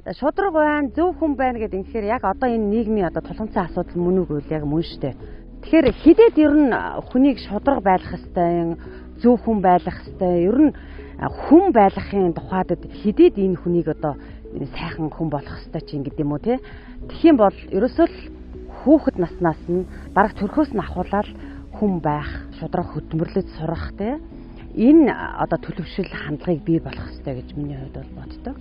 Шудраг байна, зөв хүн байна гэдэг ингэхээр яг одоо энэ нийгмийн одоо тулгымцсан асуудал мөн үгүй яг мөн штэ. Тэгэхээр хидэд ер нь хүнийг шудраг байлгах ёстой, зөв хүн байлгах ёстой. Ер нь хүн байлгахын тухайд хидэд энэ хүнийг одоо сайхан хүн болох ёстой ч ингэдэм юм уу те. Тэгэх юм бол ерөөсөө л хүүхэд наснаас нь бараг төрхөөс нь ахуулаад хүн байх, шудраг хөдөлмөрлөж сурах те. Энэ одоо төлөвшил хандлагыг бий болгох ёстой гэж миний хувьд бол боддог.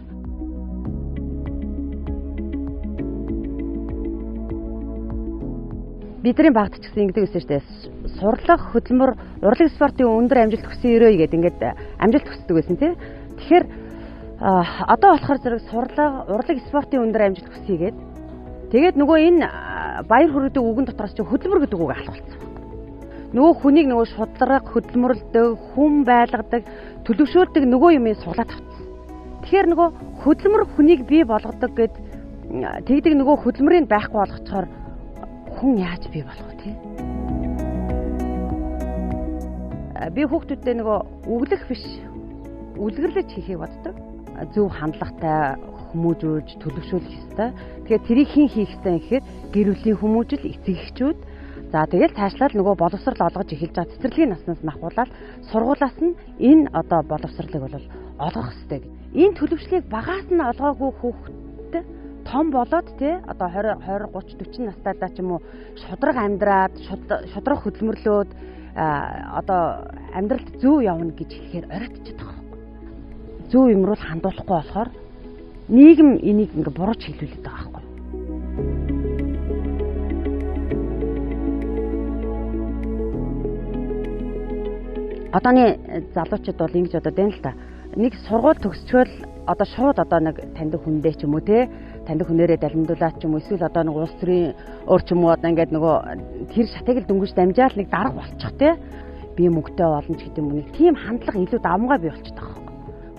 Бидний багт ч гэсэн ингэдэг байсан шүү дээ. Сурлах хөдөлмөр, урлаг спортын өндөр амжилт хүсье өрөө гэдэг ингээд амжилт хүсдэг байсан тий. Тэгэхээр одоо болохоор зэрэг сурлага, урлаг спортын өндөр амжилт хүсье гээд тэгээд нөгөө энэ баяр хүргэдэг үгэн дотроос чи хөдөлмөр гэдэг үг алхуулсан. Нөгөө хүнийг нөгөө шудраг, хөдөлмөрлөдөг, хүн байлгадаг, төлөвшүүлдэг нөгөө юм суглаад тавцсан. Тэгэхээр нөгөө хөдөлмөр хүнийг бий болгодог гэд тэгдэг нөгөө хөдөлмөрийг байхгүй болгочоор хүн яаж бий болох вэ тий? Би хүүхдүүдтэй нөгөө өглөх биш, үлгэрлэж хийхийг боддог. Зөв хандлагатай хүмүүжүүлж, төлөвшүүлэх ёстой. Тэгэхээр тэрийг хэн хийх ёстой гэхээр гэр бүлийн хүмүүжил, эцэг эхчүүд. За тэгэл цаашлаад нөгөө боловсрал олгож эхэлж байгаа цэцэрлэгийн наснаас нь ахуулаад сургуулаас нь энэ одоо боловсралыг бол олгох ёстой. Энэ төлөвшлийг багаас нь олгоогүй хүүхэд том болоод тий одоо 20 30 40 настайдаа ч юм уу шудраг амьдраад шудраг хөдөлмөрлөөд одоо амьдралд зөв явна гэж хэлэхээр оройтчиход байгаа юм. Зөв юм руу хандуулахгүй болохоор нийгэм энийг ингээ буруу чиглүүлээд байгаа байхгүй. Одооны залуучууд бол ингэж одоо дээ л та. Нэг сургууль төгсчөөл одоо шууд одоо нэг таньдаг хүндээ ч юм уу те таньдаг хүнээрээ далимдуулаад ч юм уу эсвэл одоо нэг улс төрийн өөр ч юм уу одоо ингээд нөгөө тэр шатыг л дөнгөж дамжаал нэг дарга болчих те би мөнгөтэй болно ч гэдэг юм уу нэг тийм хандлага илүү давмгай бий болчиход байгаа юм.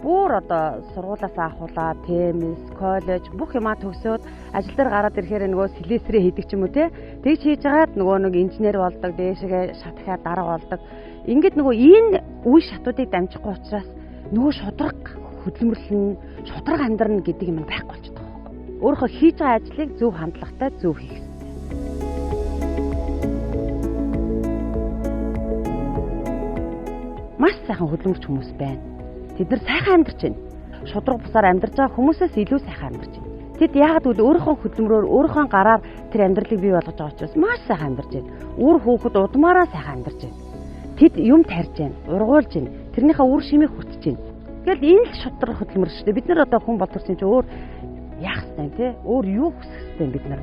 Бүр одоо сургуулаас ахуулаад темис, коллеж бүх юмаа төгсөөд ажил дээр гараад ирэхээр нөгөө слесрээ хийдэг ч юм уу те тэгж хийж байгаад нөгөө нэг инженер болдог дээшгээ шатхаа дарга болдог. Ингээд нөгөө энэ үе шатуудыг дамжихгүй учраас нөгөө шудраг хөдөлмөрлөн, шудраг амьдрна гэдэг юм байхгүй болчиход байгаа. Өөрөө хийж байгаа ажлыг зөв хандлагатай зөв хийх хэрэгтэй. Маш сайхан хөдөлмөрч хүмүүс байна. Тэд нар сайхан амьдарч байна. Шудраг бусаар амьдарч байгаа хүмүүсээс илүү сайхан амьдарч байна. Тэд яагаад гэвэл өөрийнхөө хөдөлмөрөөр, өөрийнхөө гараар тэр амьдралыг бий болгож байгаа учраас маш сайхан амьдарч байна. Үр хүүхэд удмаараа сайхан амьдарч байна. Тэд юм тарьж байна, ургуулж байна. Тэрнийхээ үр шимийг хүртэж байна. Тэгэл энэ л шудраг хөдөлмөр шүү дээ. Бид нар одоо хүн боловсон чинь өөр яах вэ те? Өөр юу хүсэх вэ бид нар?